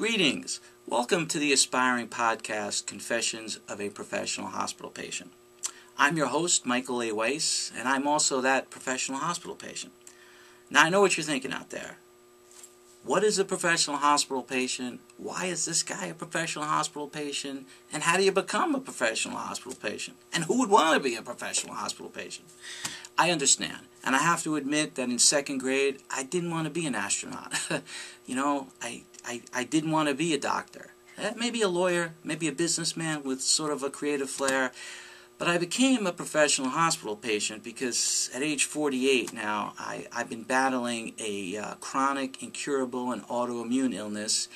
Greetings. Welcome to the aspiring podcast, Confessions of a Professional Hospital Patient. I'm your host, Michael A. Weiss, and I'm also that professional hospital patient. Now, I know what you're thinking out there. What is a professional hospital patient? Why is this guy a professional hospital patient? And how do you become a professional hospital patient? And who would want to be a professional hospital patient? I understand. And I have to admit that in second grade, I didn't want to be an astronaut. I didn't want to be a doctor. Maybe a lawyer, maybe a businessman with sort of a creative flair. But I became a professional hospital patient because at age 48 now, I've been battling a chronic, incurable, and autoimmune illness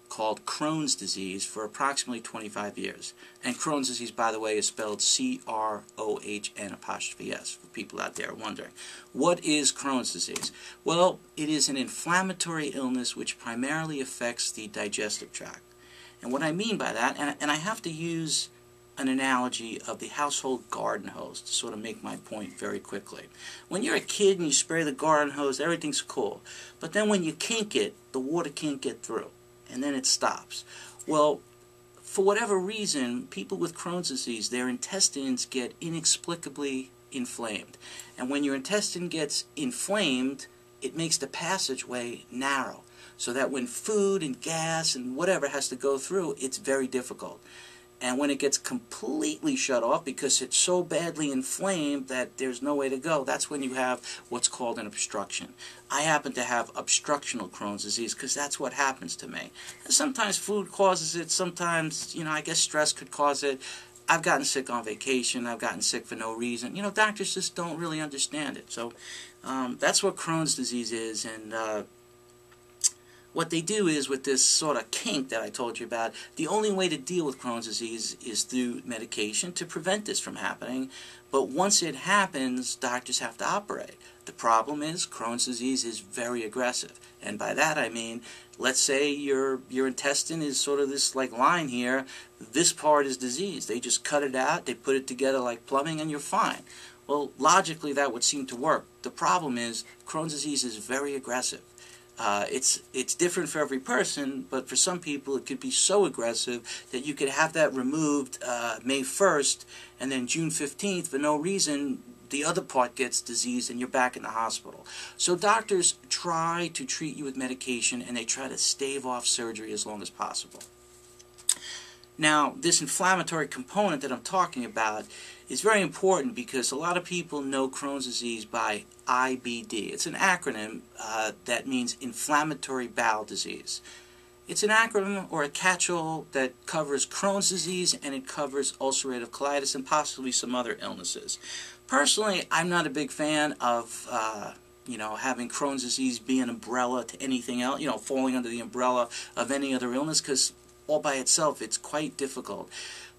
called Crohn's disease for approximately 25 years. And Crohn's disease, by the way, is spelled C-R-O-H-N''S, for people out there wondering. What is Crohn's disease? Well, it is an inflammatory illness which primarily affects the digestive tract. And what I mean by that, and I have to use an analogy of the household garden hose to sort of make my point very quickly. When you're a kid and you spray the garden hose, everything's cool. But then when you kink it, the water can't get through, and then it stops. Well, for whatever reason, people with Crohn's disease, their intestines get inexplicably inflamed. And when your intestine gets inflamed, it makes the passageway narrow, so that when food and gas and whatever has to go through, it's very difficult. And when it gets completely shut off because it's so badly inflamed that there's no way to go, that's when you have what's called an obstruction. I happen to have obstructional Crohn's disease because that's what happens to me. And sometimes food causes it, sometimes, I guess stress could cause it. I've gotten sick on vacation, I've gotten sick for no reason. Doctors just don't really understand it. So that's what Crohn's disease is, and what they do is, with this sort of kink that I told you about, the only way to deal with Crohn's disease is through medication to prevent this from happening. But once it happens, doctors have to operate. The problem is Crohn's disease is very aggressive. And by that I mean, let's say your intestine is sort of this like line here. This part is diseased. They just cut it out, they put it together like plumbing, and you're fine. Well, logically that would seem to work. The problem is Crohn's disease is very aggressive. It's different for every person, but for some people it could be so aggressive that you could have that removed May 1st, and then June 15th, for no reason, the other part gets diseased and you're back in the hospital. So doctors try to treat you with medication, and they try to stave off surgery as long as possible. Now, this inflammatory component that I'm talking about is very important because a lot of people know Crohn's disease by IBD. It's an acronym that means inflammatory bowel disease. It's an acronym or a catch-all that covers Crohn's disease, and it covers ulcerative colitis and possibly some other illnesses. Personally, I'm not a big fan of having Crohn's disease be an umbrella to anything else, falling under the umbrella of any other illness, because all by itself it's quite difficult.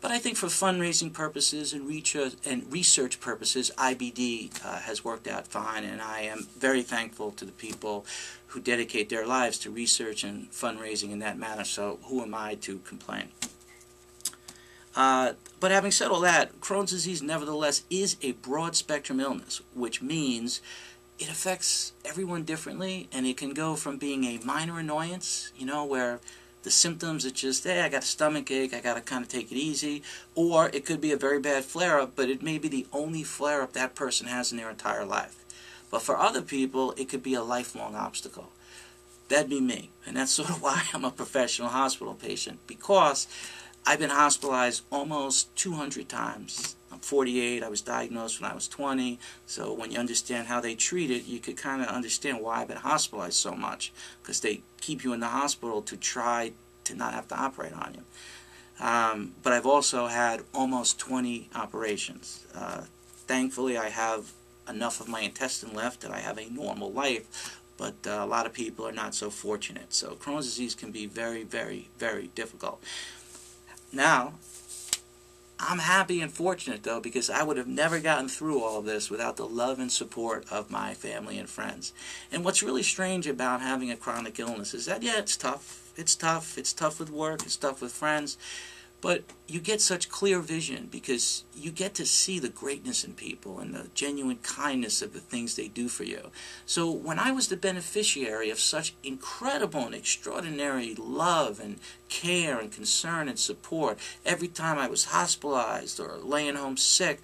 But I think for fundraising purposes and research purposes, IBD has worked out fine, and I am very thankful to the people who dedicate their lives to research and fundraising in that manner, so who am I to complain? But having said all that, Crohn's disease nevertheless is a broad spectrum illness, which means it affects everyone differently, and it can go from being a minor annoyance, where the symptoms are just, hey, I got a stomach ache, I got to kind of take it easy. Or it could be a very bad flare-up, but it may be the only flare-up that person has in their entire life. But for other people, it could be a lifelong obstacle. That'd be me. And that's sort of why I'm a professional hospital patient, because I've been hospitalized almost 200 times. I'm 48, I was diagnosed when I was 20, so when you understand how they treat it, you could kind of understand why I've been hospitalized so much, because they keep you in the hospital to try to not have to operate on you. But I've also had almost 20 operations. Thankfully, I have enough of my intestine left that I have a normal life, but a lot of people are not so fortunate. So Crohn's disease can be very, very, very difficult. Now, I'm happy and fortunate, though, because I would have never gotten through all of this without the love and support of my family and friends. And what's really strange about having a chronic illness is that, yeah, it's tough. It's tough. It's tough with work. It's tough with friends. But you get such clear vision because you get to see the greatness in people and the genuine kindness of the things they do for you. So when I was the beneficiary of such incredible and extraordinary love and care and concern and support every time I was hospitalized or laying home sick,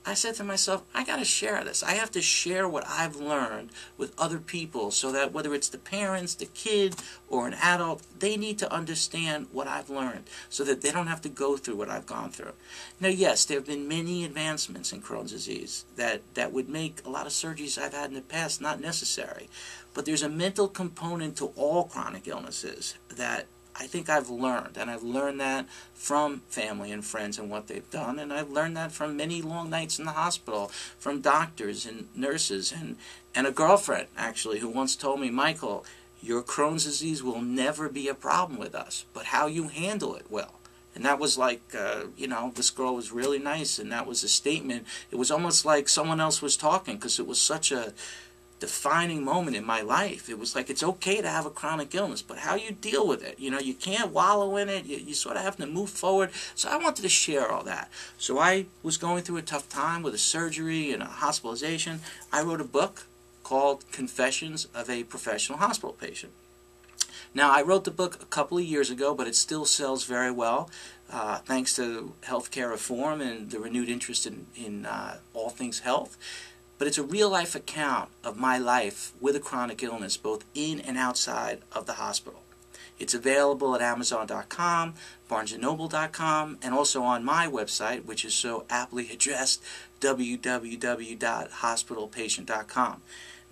I said to myself, I got to share this. I have to share what I've learned with other people so that whether it's the parents, the kid, or an adult, they need to understand what I've learned so that they don't have to go through what I've gone through. Now, yes, there have been many advancements in Crohn's disease that would make a lot of surgeries I've had in the past not necessary. But there's a mental component to all chronic illnesses that I think I've learned, and I've learned that from family and friends and what they've done, and I've learned that from many long nights in the hospital, from doctors and nurses, and a girlfriend, actually, who once told me, Michael, your Crohn's disease will never be a problem with us, but how you handle it will. And that was like, this girl was really nice, and that was a statement. It was almost like someone else was talking because it was such a defining moment in my life. It was like, it's okay to have a chronic illness, but how you deal with it, you can't wallow in it. You sort of have to move forward. So I wanted to share all that. So I was going through a tough time with a surgery and a hospitalization. I wrote a book called Confessions of a Professional Hospital Patient. Now, I wrote the book a couple of years ago, but it still sells very well, thanks to healthcare reform and the renewed interest in all things health. But it's a real-life account of my life with a chronic illness, both in and outside of the hospital. It's available at Amazon.com, BarnesandNoble.com, and also on my website, which is so aptly addressed, www.hospitalpatient.com.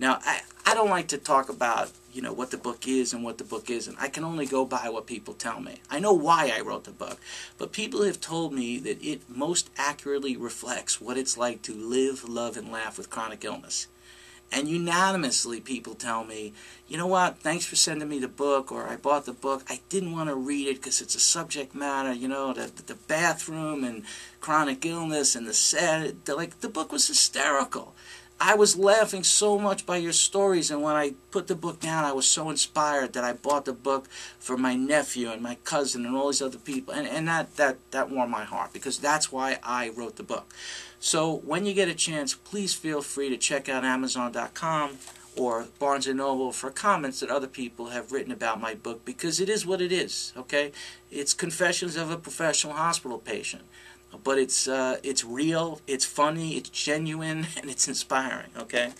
Now, I don't like to talk about, what the book is and what the book isn't. I can only go by what people tell me. I know why I wrote the book, but people have told me that it most accurately reflects what it's like to live, love, and laugh with chronic illness. And unanimously, people tell me, you know what, thanks for sending me the book, or I bought the book. I didn't want to read it because it's a subject matter, the bathroom and chronic illness and the sad, the book was hysterical. I was laughing so much by your stories, and when I put the book down, I was so inspired that I bought the book for my nephew and my cousin and all these other people, and that warmed my heart, because that's why I wrote the book. So when you get a chance, please feel free to check out Amazon.com or Barnes & Noble for comments that other people have written about my book, because it is what it is, okay? It's Confessions of a Professional Hospital Patient. But it's real, it's funny, it's genuine, and it's inspiring, okay?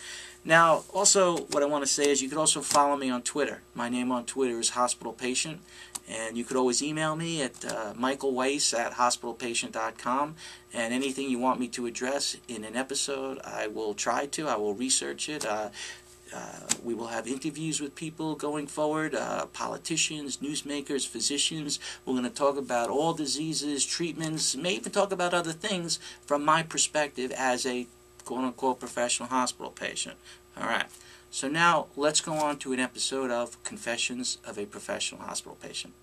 Now, also, what I want to say is you could also follow me on Twitter. My name on Twitter is Hospital Patient, and you could always email me at michaelweiss@hospitalpatient.com, and anything you want me to address in an episode, I will try to. I will research it. We will have interviews with people going forward, politicians, newsmakers, physicians. We're going to talk about all diseases, treatments, may even talk about other things from my perspective as a quote-unquote professional hospital patient. All right, so now let's go on to an episode of Confessions of a Professional Hospital Patient.